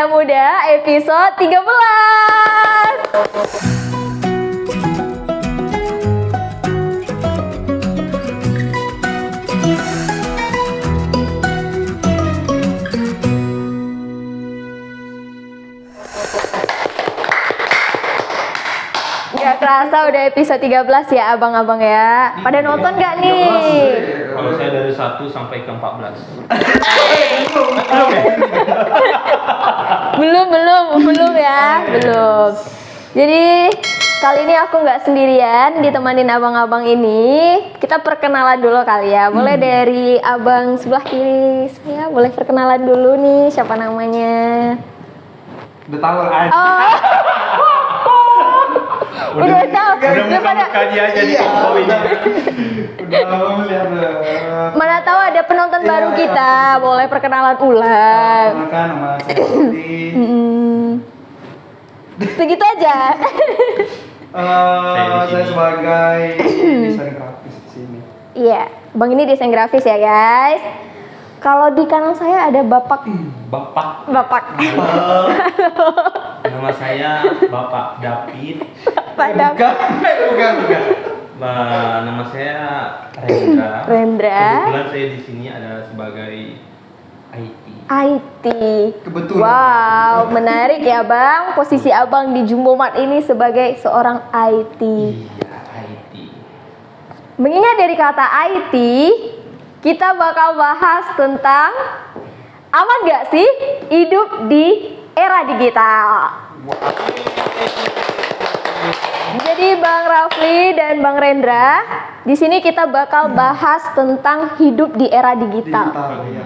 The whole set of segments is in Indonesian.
Muda episode 13. Gak kerasa udah episode 13 ya abang-abang ya. Pada nonton gak nih? Kalau saya dari 1 sampai ke 14. Belum ya, belum. Jadi kali ini aku nggak sendirian, ditemanin abang-abang ini. Kita perkenalan dulu kali ya. Boleh dari abang sebelah kiri saya, boleh perkenalan dulu nih siapa namanya? Udah tahu aja. Oh. Udah tahu. Udah muka dia aja di oh ini. Udah melihat. Mana tahu ada penonton baru kita, boleh perkenalan ulang. Perkenalkan nama saya Rudi. Segitu aja. Saya sebagai desain grafis di sini. Iya, bang ini desain grafis ya guys. Kalau di kanan saya ada Bapak. Nama saya Bapak David. Bapak Bukan. Nama saya Rendra. Kebetulan saya di sini ada sebagai IT. IT. Kebetulan. Wow, menarik ya bang. Posisi abang di Jumbo Mart ini sebagai seorang IT. Iya, IT. Mengingat dari kata IT, kita bakal bahas tentang aman gak sih hidup di era digital. Jadi Bang Rafli dan Bang Rendra, di sini kita bakal bahas tentang hidup di era digital. Iya.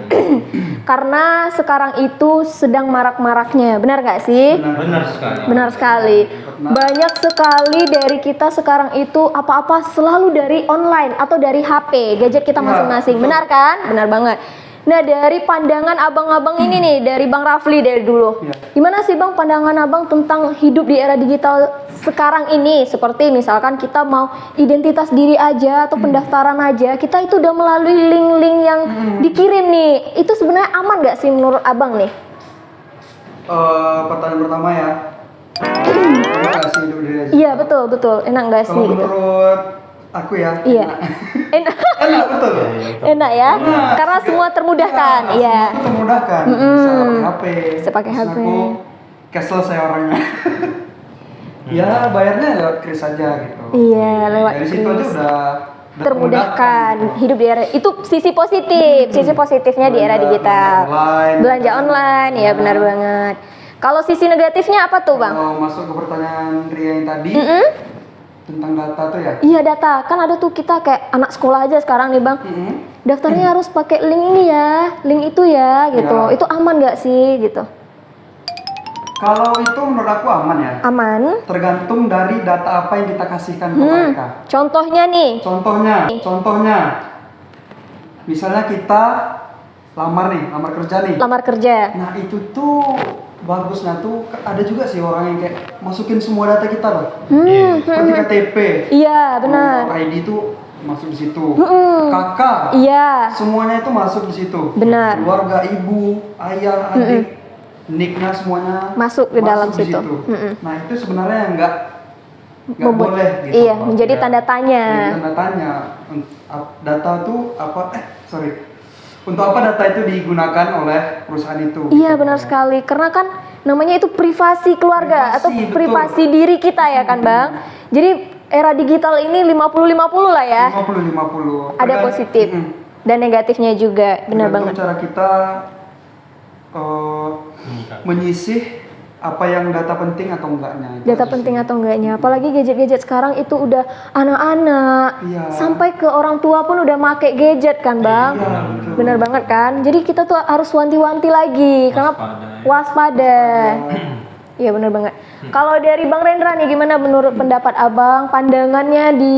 Karena sekarang itu sedang marak-maraknya, benar gak sih? Benar sekali. Benar sekali. Banyak sekali dari kita sekarang itu apa-apa selalu dari online atau dari HP, gadget kita masing-masing. betul. Benar kan? Benar banget. Nah, dari pandangan abang-abang ini nih, dari Bang Rafli dari dulu. Iya. Gimana sih Bang pandangan abang tentang hidup di era digital sekarang ini? Seperti misalkan kita mau identitas diri aja atau pendaftaran aja, kita itu udah melalui link-link yang dikirim nih. Itu sebenarnya aman gak sih menurut abang nih? Pertanyaan pertama ya. Enak gak sih hidup diri aja? Iya, betul. Enak gak sih Kalau gitu? menurut aku ya. Iya. Enak. Enak betul. Enak ya? Enak. Karena semua termudahkan. Iya, Iya. semua tuh termudahkan. Bisa pakai HP. Bisa pakai Terus HP. Aku kesel saya orangnya. Ya bayarnya lewat kris aja gitu. Iya, lewat Dari situ aja kris. udah Termudahkan gitu. hidup di era itu sisi positif, sisi positifnya di era digital. Belanja online, ya benar banget. Kalau sisi negatifnya apa tuh, Bang? Kalau masuk ke pertanyaan Ria yang tadi tentang data tuh ya. Iya, data. Kan ada tuh kita kayak anak sekolah aja sekarang nih, Bang. Daftarnya harus pakai link ini ya, link itu ya, gitu. Ya. Itu aman nggak sih, gitu? Kalau itu menurut aku aman ya. Aman. Tergantung dari data apa yang kita kasihkan ke mereka. Contohnya nih. Contohnya, misalnya kita lamar kerja nih. Lamar kerja. Nah itu tuh bagusnya tuh ada juga sih orang yang kayak masukin semua data kita loh. Seperti KTP. Iya, benar. Nomor ID tuh masuk di situ. KK. Iya. Semuanya itu masuk di situ. Benar. Keluarga, ibu, ayah, adik, nicknya semuanya Masuk ke dalam di situ. Nah itu sebenarnya nggak Membuat- boleh gitu. Iya, menjadi tanda tanya. Jadi tanda tanya. Data tuh apa? Untuk apa data itu digunakan oleh perusahaan itu? Iya, gitu. benar sekali. Karena kan namanya itu privasi keluarga atau Betul. privasi diri kita ya kan, Bang. Jadi era digital ini 50-50 lah ya. 50-50. Ada positif dan negatifnya juga, benar Tergantung banget. cara kita menyisih apa yang data penting atau enggaknya. Itu Data aja penting sih. atau enggaknya. Apalagi gadget-gadget sekarang itu udah anak-anak. Iya. Sampai ke orang tua pun udah make gadget kan, Bang. Iya, betul. Benar banget kan? Jadi kita tuh harus wanti-wanti lagi karena waspada. Iya, benar banget. Kalau dari Bang Rendra nih gimana menurut pendapat Abang pandangannya di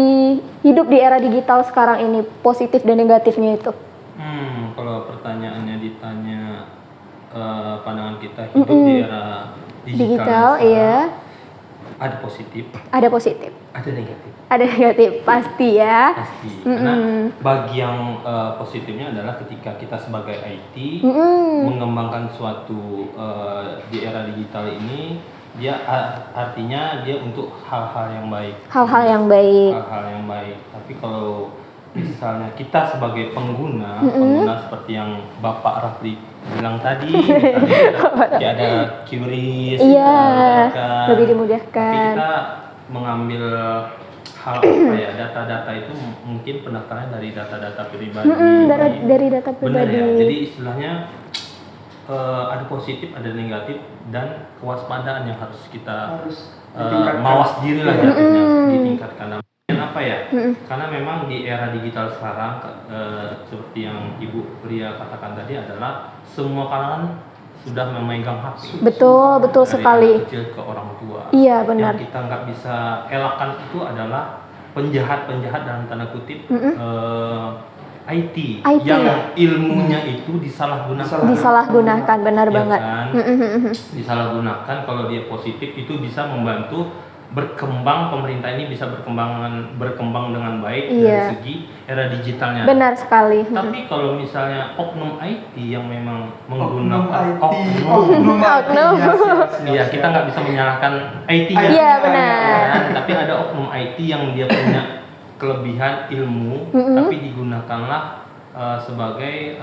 hidup di era digital sekarang ini, positif dan negatifnya itu? Kalau pertanyaannya ditanya pandangan kita hidup di era digital Digital, sekarang, iya. ada positif, Ada positif, ada negatif. ada negatif, pasti ya. Pasti. Karena bagi yang positifnya adalah ketika kita sebagai IT mengembangkan suatu di era digital ini, dia artinya dia untuk hal-hal yang baik. Hal-hal yang baik. Hal-hal yang baik. Tapi kalau misalnya kita sebagai pengguna seperti yang Bapak Rafli bilang tadi, misalnya ya ada QRIS, Iya, lebih tapi dimudahkan. kita mengambil hal apa ya, data-data itu mungkin pendaftaran dari data-data pribadi. Dari data Benar pribadi. ya. Jadi istilahnya ada positif, ada negatif, dan kewaspadaan yang harus kita ditingkatkan. mawas diri lah jatuhnya, ditingkatkan. Dan apa ya? Karena memang di era digital sekarang seperti yang Ibu Pria katakan tadi adalah semua kalangan sudah memegang HP. Betul, betul Dari sekali. anak kecil ke orang tua. Iya, benar. Yang kita nggak bisa elakkan itu adalah penjahat-penjahat dalam tanda kutip IT yang ilmunya itu disalahgunakan. Disalahgunakan, benar Ya banget. kan? Disalahgunakan. Kalau dia positif itu bisa membantu berkembang, pemerintah ini bisa berkembang dengan baik dari segi era digitalnya. Benar sekali. Tapi kalau misalnya oknum IT yang memang menggunakan oknum iya, kita nggak bisa menyalahkan IT-nya. Iya, benar. Tapi ada oknum IT yang dia punya kelebihan ilmu, tapi digunakanlah sebagai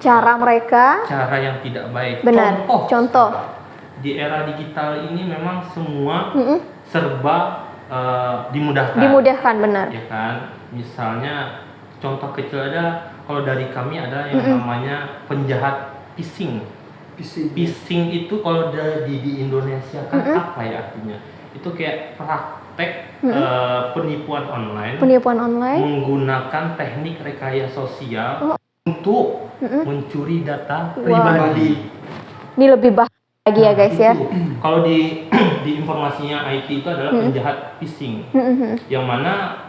Cara mereka. cara yang tidak baik. Benar. Contoh. Di era digital ini memang semua serba dimudahkan. Dimudahkan, benar. Ya kan? Misalnya contoh kecil ada, kalau dari kami ada yang namanya penjahat phishing. Phishing itu kalau di Indonesia kan apa ya artinya? Itu kayak praktek penipuan online. Penipuan online. Menggunakan teknik rekayasa sosial untuk mencuri data Wow. pribadi. Ini lebih bahaya lagi ya guys ya. Itu. Kalau di informasinya IT itu adalah penjahat phishing, yang mana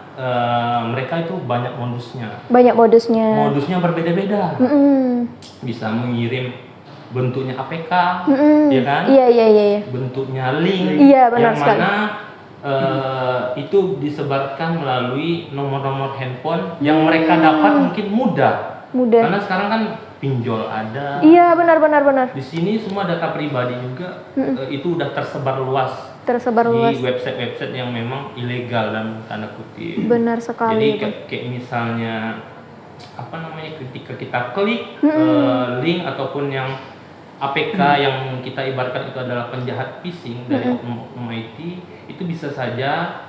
mereka itu banyak modusnya. Banyak modusnya. Modusnya berbeda-beda. Bisa mengirim bentuknya APK, ya kan? Iya. Bentuknya link, Iya, benar yang sekali. mana itu disebarkan melalui nomor-nomor handphone yang mereka dapat mungkin mudah. Karena sekarang kan pinjol ada. Iya, benar. Di sini semua data pribadi juga itu udah tersebar luas. Di Website-website yang memang ilegal dan tanda kutip. Benar sekali. Jadi kayak misalnya apa namanya, ketika kita klik link ataupun yang APK yang kita ibaratkan itu adalah penjahat phishing dari oknum IT, itu bisa saja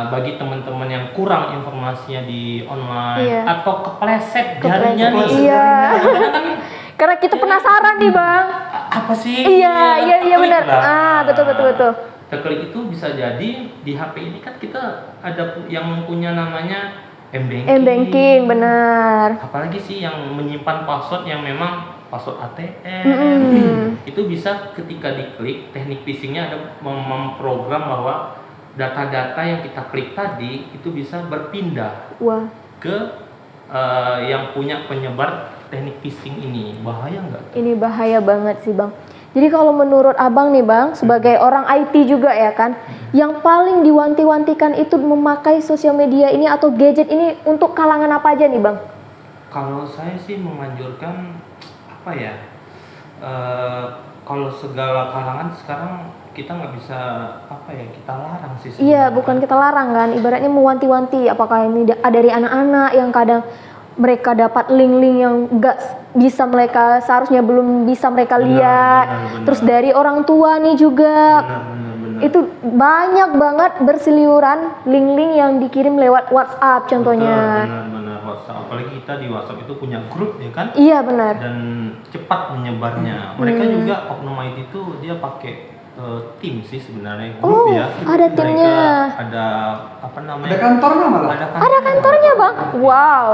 bagi teman-teman yang kurang informasinya di online atau kepleset jarinya nih. Iya. Karena kita penasaran nih bang. Apa sih? Iya benar. Betul. Terklik itu bisa jadi di HP ini kan kita ada yang punya namanya M-Banking, benar. Apalagi sih yang menyimpan password yang memang password ATM. Itu bisa ketika diklik, teknik phishingnya ada memprogram bahwa data-data yang kita klik tadi itu bisa berpindah ke yang punya penyebar teknik phishing ini. Bahaya nggak? Ini bahaya banget sih bang. Jadi kalau menurut abang nih bang, sebagai orang IT juga ya kan, yang paling diwanti-wantikan itu memakai sosial media ini atau gadget ini untuk kalangan apa aja nih bang? Kalau saya sih menganjurkan apa ya? Kalau segala kalangan sekarang kita nggak bisa kita larang sih. Iya, bukan kita larang kan, ibaratnya mewanti-wanti. Apakah ini dari anak-anak yang kadang mereka dapat link-link yang nggak bisa mereka, seharusnya belum bisa mereka lihat. Benar. Terus dari orang tua nih juga. Benar. Itu banyak banget berseliweran link-link yang dikirim lewat WhatsApp contohnya. Benar WhatsApp. Apalagi kita di WhatsApp itu punya grup ya kan? Iya benar. Dan cepat menyebarnya. Mereka juga oknum IT itu dia pakai tim sih sebenarnya, grup ya. Ada timnya. Ada apa namanya? Ada kantornya malah. Ada kantornya bang. Wow.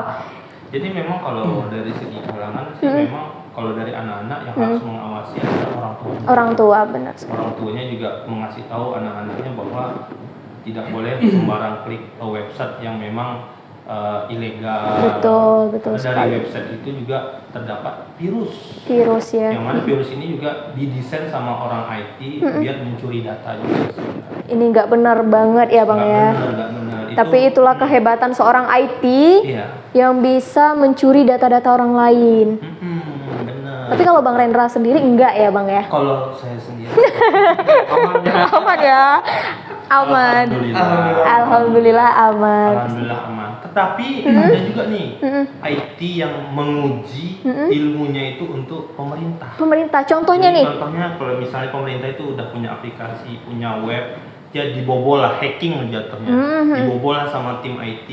Jadi memang kalau dari segi kalangan sih memang kalau dari anak-anak yang harus mengawasi adalah orang tua. Orang tua benar. Orang tuanya juga mengasih tahu anak-anaknya bahwa tidak boleh sembarang klik website yang memang ilegal. Betul Karena dari sekali. website itu juga terdapat virus. Virus ya. Yang mana virus ini juga didesain sama orang IT biar mencuri data juga sebenarnya. Ini nggak benar banget ya bang Nggak ya. benar, nggak benar. Tapi itulah kehebatan seorang IT Iya. yang bisa mencuri data-data orang lain. Benar. Tapi kalau bang Rendra sendiri enggak ya bang ya? Kalau saya sendiri aman ya. Aman ya? Aman. Alhamdulillah aman. Alhamdulillah aman. Tetapi ada juga nih IT yang menguji ilmunya itu untuk pemerintah. Pemerintah, contohnya Jadi nih. Contohnya kalau misalnya pemerintah itu udah punya aplikasi, punya web, dia dibobol lah, hacking jatuhnya. Dibobol lah sama tim IT.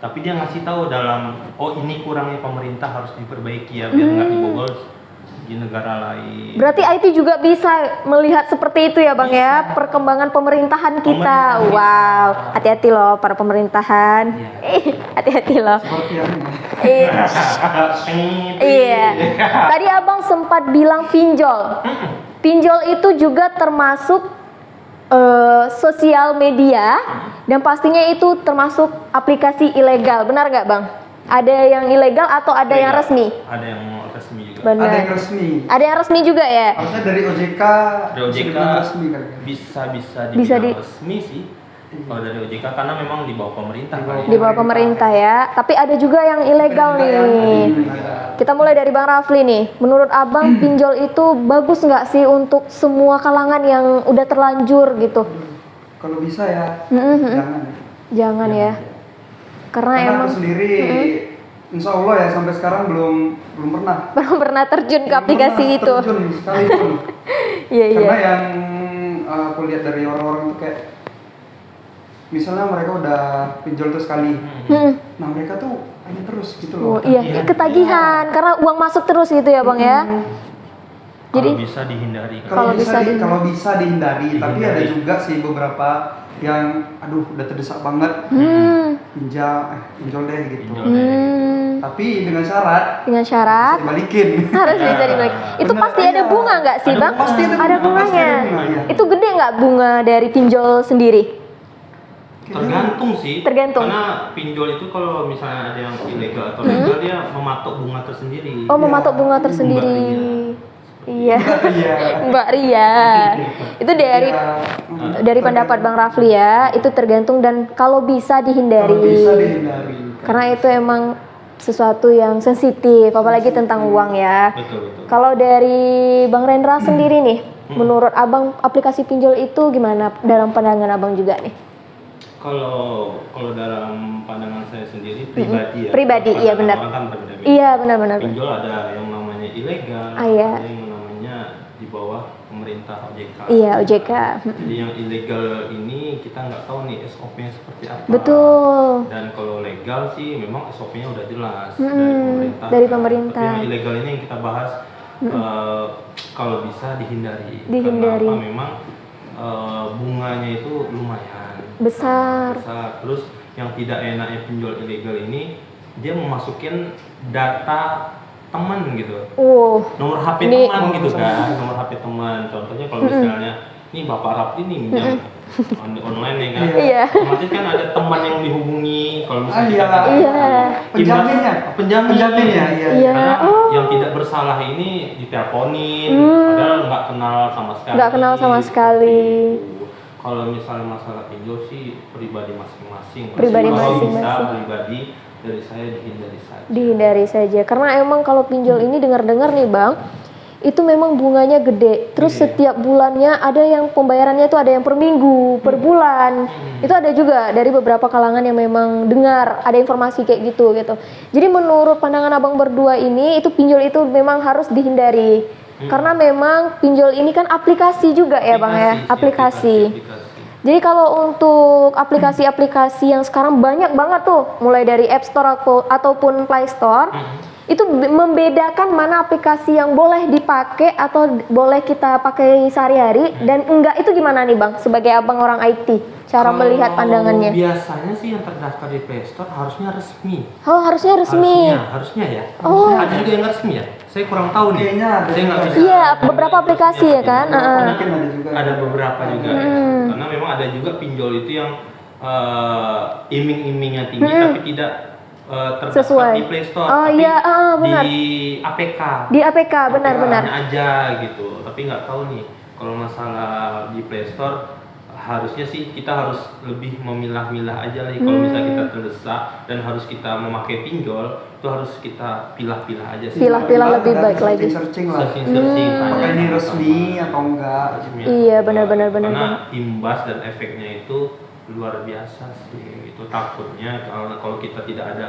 Tapi dia ngasih tahu dalam, oh ini kurangnya pemerintah harus diperbaiki ya biar nggak dibobol di negara lain. Berarti IT juga bisa melihat seperti itu ya bang ya, perkembangan pemerintahan kita. Pemerintahan kita. Wow, hati-hati loh para pemerintahan. Hati-hati loh. Seperti yang Iya. Iya. Tadi abang sempat bilang pinjol. Pinjol itu juga termasuk sosial media dan pastinya itu termasuk aplikasi ilegal. Benar nggak bang? Ada yang ilegal atau ada yang resmi? Ada yang resmi juga. Benar. ada yang resmi. Ada yang resmi juga ya? Harusnya dari OJK. Dari OJK dibilang resmi kan ya. bisa Bisa dibilang resmi sih. Kalau dari OJK karena memang di bawah pemerintah. Di bawah pemerintah ya. Tapi ada juga yang ilegal nih. Kita mulai dari Bang Rafli nih. Menurut abang pinjol itu bagus nggak sih untuk semua kalangan yang udah terlanjur gitu? Kalau bisa ya, jangan. Jangan ya. Karena Karena emang aku sendiri, insya Allah ya sampai sekarang belum pernah. belum pernah terjun ke aplikasi Belum itu. pernah terjun sekalipun. Iya iya. Karena yang aku lihat dari orang-orang itu kayak, misalnya mereka udah pinjol tuh sekali, nah mereka tuh pengen terus gitu Oh, loh. iya, ketagihan karena uang masuk terus gitu ya, Bang ya. Kalau Jadi- bisa dihindari. Kalau bisa kalau bisa dihindari, tapi ada Dihindari. juga sih beberapa yang aduh udah terdesak banget, pinjol deh gitu. Pinjol deh. Tapi dengan syarat Dengan syarat dibalikin. harus bisa dibalik. Itu Bener, pasti ada iya. bunga nggak sih, Ada Bang? bunga, pasti ada bunga, Ada pasti bunganya. ada bunga, iya. Itu gede nggak bunga dari pinjol sendiri? Tergantung sih. Tergantung. Karena pinjol itu kalau misalnya ada yang ilegal atau legal dia mematok bunga tersendiri. Oh, mematok bunga tersendiri. Iya. Iya. Mbak Ria. Itu dari Iya. dari pendapat Bang Rafli ya, itu tergantung dan kalau bisa dihindari. Kalau bisa dihindari. Karena itu emang sesuatu yang sensitif, apalagi tentang uang ya. Betul betul. Kalau dari Bang Rendra sendiri nih, menurut Abang aplikasi pinjol itu gimana dalam pandangan Abang juga nih? Kalau dalam pandangan saya sendiri pribadi ya. Pribadi, iya, Pandangan benar. Orang kan berbeda-beda. Iya, benar-benar. Pinjol ada yang namanya ilegal, Iya. ada yang namanya di bawah pemerintah OJK. Iya, OJK. Jadi yang ilegal ini kita nggak tahu nih SOP-nya seperti apa. Betul. Dan kalau legal sih memang SOP-nya udah jelas dari pemerintah. Tapi yang ilegal ini yang kita bahas kalau bisa dihindari. Dihindari. Karena apa? Memang bunganya itu lumayan Besar. besar. Terus yang tidak enaknya pinjol ilegal ini dia memasukin data teman gitu. Nomor HP Ini- teman gitu kan, nomor HP teman. Contohnya kalau misalnya nih Bapak Rapli nih minjam online ya kan. Iya. Otomatis kan ada teman yang dihubungi kalau misalnya Iya. kita Iya. Penjaminnya. Penjaminnya, iya. Iya. Karena Oh. yang tidak bersalah ini diteleponin, padahal nggak kenal sama sekali. Nggak kenal sama sekali. Kalau misalnya masalah pinjol sih pribadi masing-masing. Pribadi Kalau masing-masing. bisa pribadi dari saya dihindari saja. Dihindari saja. Karena emang kalau pinjol ini dengar-dengar nih, Bang, itu memang bunganya gede. Terus setiap bulannya ada yang pembayarannya itu ada yang per minggu, per bulan. Itu ada juga dari beberapa kalangan yang memang dengar ada informasi kayak gitu gitu. Jadi menurut pandangan Abang berdua ini itu pinjol itu memang harus dihindari. Karena memang pinjol ini kan aplikasi juga ya, Bang ya, aplikasi. Jadi kalau untuk aplikasi-aplikasi yang sekarang banyak banget tuh, mulai dari App Store ataupun Play Store, itu membedakan mana aplikasi yang boleh dipakai atau boleh kita pakai sehari-hari dan enggak, itu gimana nih Bang sebagai Abang orang IT, cara melihat pandangannya? Biasanya sih yang terdaftar di Play Store harusnya resmi. Oh, harusnya resmi. Harusnya ya. Oh. Ada juga yang nggak resmi ya. Saya kurang tahu nih. Kayaknya ada Saya nggak juga. bisa. Iya, beberapa aplikasi ya kan. Mungkin ada juga. Ada beberapa juga. Karena memang ada juga pinjol itu yang iming-imingnya tinggi tapi tidak terdaftar Sesuai. di Play Store, Oh, tapi iya, benar. di APK. Di APK, benar-benar. Aja gitu. Tapi nggak tahu nih kalau masalah di Play Store, harusnya sih kita harus lebih memilah-milah aja lah. Kalau misalnya kita terdesak dan harus kita memakai pinjol, itu harus kita pilah-pilah aja sih. Pilah-pilah lebih baik lagi. Searching lah. Searching Apakah ini resmi atau enggak? Iya, benar-benar. Karena imbas dan efeknya itu luar biasa sih. Itu takutnya kalau kita tidak ada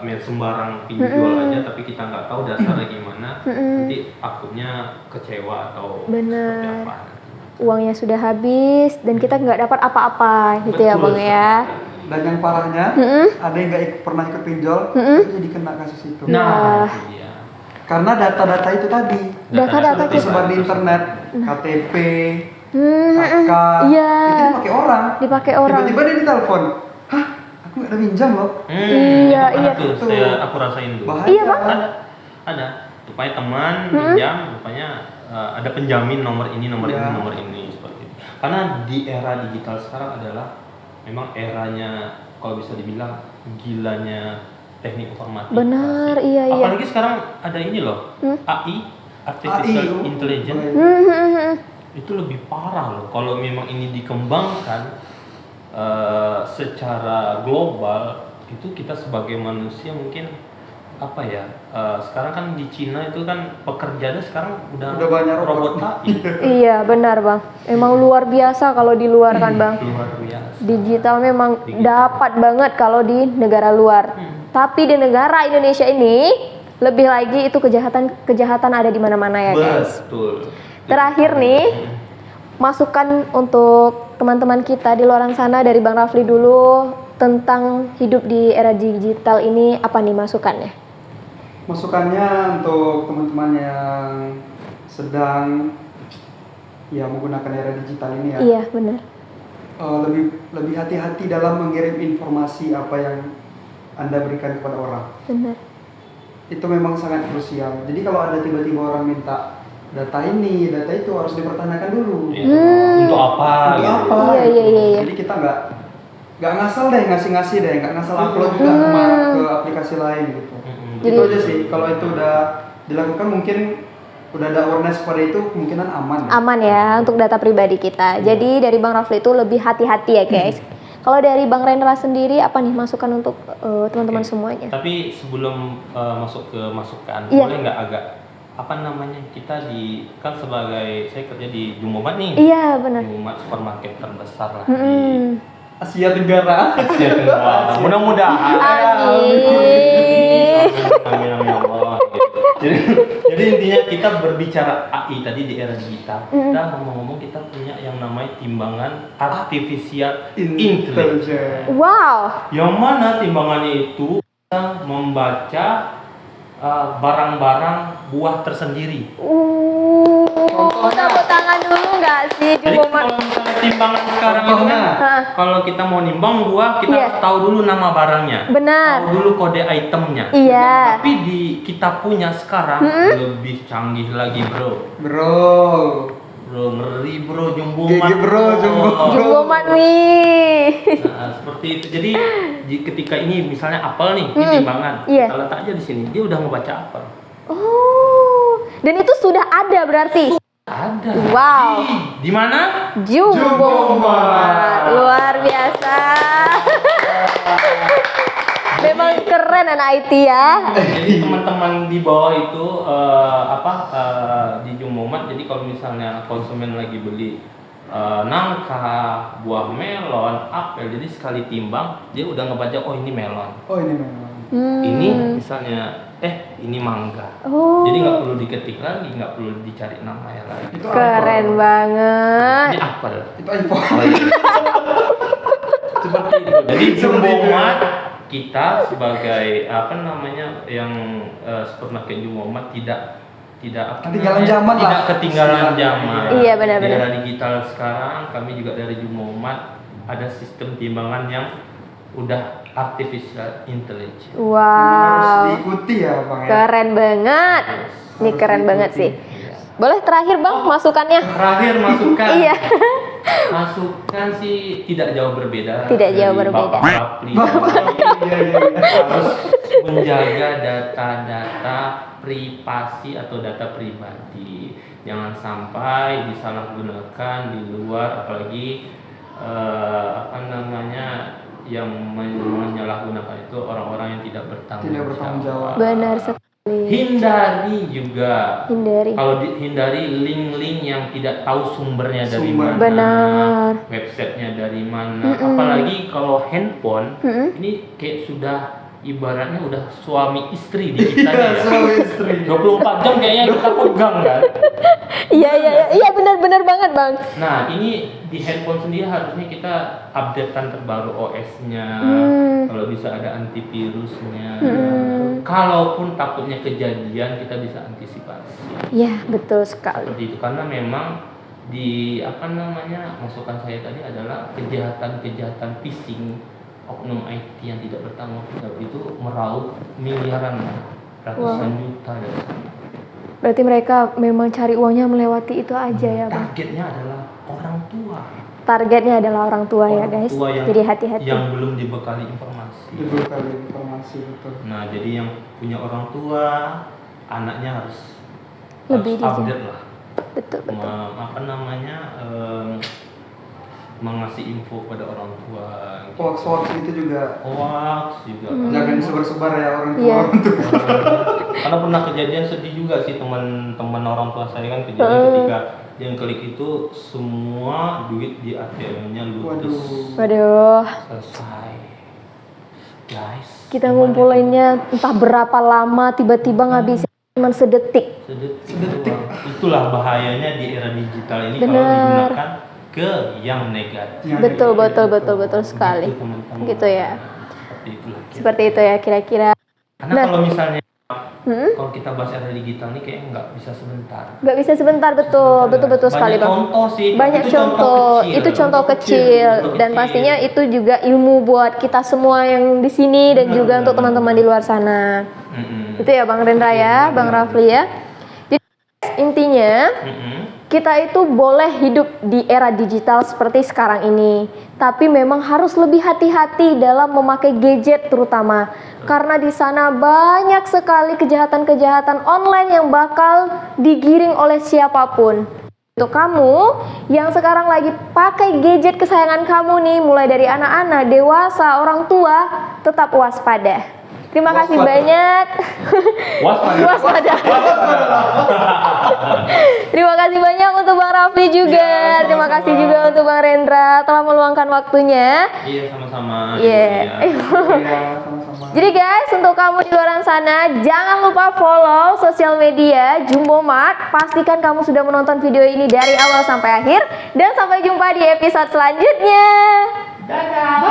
main sembarang pinjol aja, tapi kita nggak tahu dasarnya gimana, nanti takutnya kecewa atau seperti apa. Uangnya sudah habis dan kita nggak dapat apa-apa gitu ya Bang ya. Dan yang parahnya, ada yang nggak pernah ikut pinjol, tapi jadi kena kasus itu. Nah, itu dia. Karena data-data itu tadi, Data-data sudah tersebar di internet, KTP, KK, Iya. itu dipakai orang. Dipakai orang. Tiba-tiba dia ditelepon, hah, aku nggak ada minjam loh. Iya, itu iya. tuh, aku rasain dulu. Bahaya. Iya, Bang. Ada. Rupanya teman pinjam, rupanya ada penjamin nomor ini seperti itu. Karena di era digital sekarang adalah memang eranya kalau bisa dibilang gilanya teknik informatika. Benar, sih. iya. Apalagi sekarang ada ini loh, AI, Artificial AI. Intelligence. Itu lebih parah loh. Kalau memang ini dikembangkan secara global, itu kita sebagai manusia mungkin apa ya, sekarang kan di Cina itu kan pekerjaannya sekarang udah banyak robot robot. AI. Iya, benar Bang. Emang luar biasa kalau di luar kan Bang. Luar biasa. Digital memang dapat banget kalau di negara luar. Tapi di negara Indonesia ini lebih lagi itu kejahatan ada di mana-mana ya guys. Betul. Terakhir nih, masukan untuk teman-teman kita di luar sana dari Bang Rafli dulu tentang hidup di era digital ini, apa nih masukannya? Masukannya untuk teman-teman yang sedang ya menggunakan era digital ini ya, Iya, benar. lebih hati-hati dalam mengirim informasi apa yang Anda berikan kepada orang. Benar. Itu memang sangat krusial. Jadi kalau ada tiba-tiba orang minta data ini, data itu harus dipertanyakan dulu. Untuk apa? Untuk gitu. apa? Iya. Jadi kita nggak ngasal deh ngasih deh, nggak ngasal upload juga ke aplikasi lain gitu. Jadi- Itu aja sih. Kalau itu udah dilakukan mungkin udah ada awareness pada itu, kemungkinan aman. Ya. Aman ya untuk data pribadi kita. Jadi dari Bang Rafli itu lebih hati-hati ya guys. Kalau dari Bang Rendra sendiri apa nih masukan untuk teman-teman semuanya? Tapi sebelum masuk ke masukan, Iya. boleh nggak agak apa namanya, kita kan sebagai saya kerja di Jumomat nih. Iya, benar. Jumomat supermarket terbesar lah Mm-mm. di Asia Tenggara. Asia Tenggara. Mudah-mudahan. Amin. Amin amin ya Allah. Jadi intinya kita berbicara AI tadi di era digital. Kita ngomong-ngomong kita punya yang namanya timbangan artificial intelligence. Wow. Yang mana timbangannya itu bisa membaca barang-barang buah tersendiri. Tepuk tangan dulu nggak sih Jadi Jumomat? kalau misalnya timbangan sekarang itu kan, Hah. kalau kita mau nimbang buah, kita Iya. harus tahu dulu nama barangnya, Benar. tahu dulu kode itemnya. Iya. Tapi kita punya sekarang lebih canggih lagi bro. Bro ngeri bro, Jumbomat. GG bro, Jumbo. Jumomat nih. Nah, seperti itu. Jadi ketika ini misalnya apel nih, ini timbangan, Iya. kita letak aja di sini, dia udah ngebaca apel. Oh. Dan itu sudah ada berarti. Ada. Wow. Di mana? Jumomat. Luar biasa. Memang keren anak IT ya. Jadi teman-teman di bawah itu di Jumomat, jadi kalau misalnya konsumen lagi beli nangka, buah melon, apel, jadi sekali timbang dia udah ngebaca, oh ini melon, Oh ini memang. ini misalnya ini mangga. Oh. Jadi nggak perlu diketik lagi, nggak perlu dicari namanya lagi. Itu Keren apa? banget. Ini apel. Itu iPhone. Oh, iya. Seperti itu. Jadi Jumomat kita sebagai apa namanya yang supermarket Jumomat tidak Ketinggalan zaman tidak lah. ketinggalan zaman. Iya, benar-benar. Di era digital sekarang kami juga dari Jumomat ada sistem timbangan yang udah artificial intelligence. Harus Wow. diikuti ya bang ya. Keren banget. Ini keren banget sih. Iya. Boleh terakhir Bang masukannya? Terakhir masukan. Iya. Masukan sih tidak jauh berbeda. Tidak dari jauh berbeda. Bapak Rapli. Iya, iya, iya. Harus menjaga data-data privasi atau data pribadi. Jangan sampai disalahgunakan di luar, apalagi apa namanya, yang menyalahgunakan itu orang-orang yang tidak Tidak bertanggung jawab. Benar sekali. Hindari juga. Hindari. Kalau hindari link-link yang tidak tahu sumbernya dari Sumber. mana, Benar. websitenya dari mana. Apalagi kalau handphone, Mm-mm. ini kayak sudah ibaratnya udah suami istri di kita ya. Suami istri. 24 jam kayaknya kita pegang kan. Iya benar banget bang. Nah, ini di handphone sendiri harusnya kita updatean terbaru OS-nya. Kalau bisa ada antivirusnya. Kalaupun takutnya kejadian, kita bisa antisipasi. Iya betul sekali. Seperti itu, karena memang di apa namanya, masukan saya tadi adalah kejahatan phishing oknum IT yang tidak bertanggung jawab itu meraup miliaran, ratusan juta dari sana. Berarti mereka memang cari uangnya melewati itu aja ya bang. Targetnya adalah orang tua. Targetnya adalah orang tua ya Orang guys. tua yang- Jadi hati-hati. Yang belum dibekali informasi. Dibekali informasi, betul. Nah, jadi yang punya orang tua, anaknya harus Lebih update lah. Betul. Apa namanya, mengasih info pada orang tua. Hoax-hoax itu juga Hoax juga. jangan disebar-sebar ya orang tua. Iya. Orang tua. Karena pernah kejadian sedih juga sih, teman-teman orang tua saya kan kejadian ketika yang klik itu semua duit di ATM-nya ludes. Waduh. Selesai. Guys. Kita gimana ngumpulinnya entah berapa lama, tiba-tiba ngabisin cuma sedetik. Sedetik. Itulah bahayanya di era digital ini kalau Bener. digunakan ke yang negatif. Yang Betul sekali. Gitu, teman-teman. Gitu ya. Seperti itulah. Seperti itu ya kira-kira. Karena Nah. kalau misalnya Hmm? kalau kita bahas era digital ini kayaknya nggak bisa sebentar. Nggak bisa sebentar, betul sekali Banyak bang. contoh sih. Banyak Itu contoh, itu contoh kecil, Contoh dan kecil. pastinya itu juga ilmu buat kita semua yang di sini dan juga untuk teman-teman di luar sana. Mm-mm. Itu ya Bang Rendra ya, Bang Rafli ya. Jadi intinya Mm-mm. kita itu boleh hidup di era digital seperti sekarang ini, tapi memang harus lebih hati-hati dalam memakai gadget terutama. Karena di sana banyak sekali kejahatan-kejahatan online yang bakal digiring oleh siapapun. Untuk kamu yang sekarang lagi pakai gadget kesayangan kamu nih, mulai dari anak-anak, dewasa, orang tua, tetap waspada. Terima kasih banyak. Waspada. Terima kasih banyak untuk Bang Rafli juga. Terima kasih juga untuk Bang Rendra telah meluangkan waktunya. Iya, sama-sama. Iya. Iya, sama-sama. Jadi guys, untuk kamu di luar sana, jangan lupa follow sosial media Jumbo Mart. Pastikan kamu sudah menonton video ini dari awal sampai akhir. Dan sampai jumpa di episode selanjutnya. Dadah.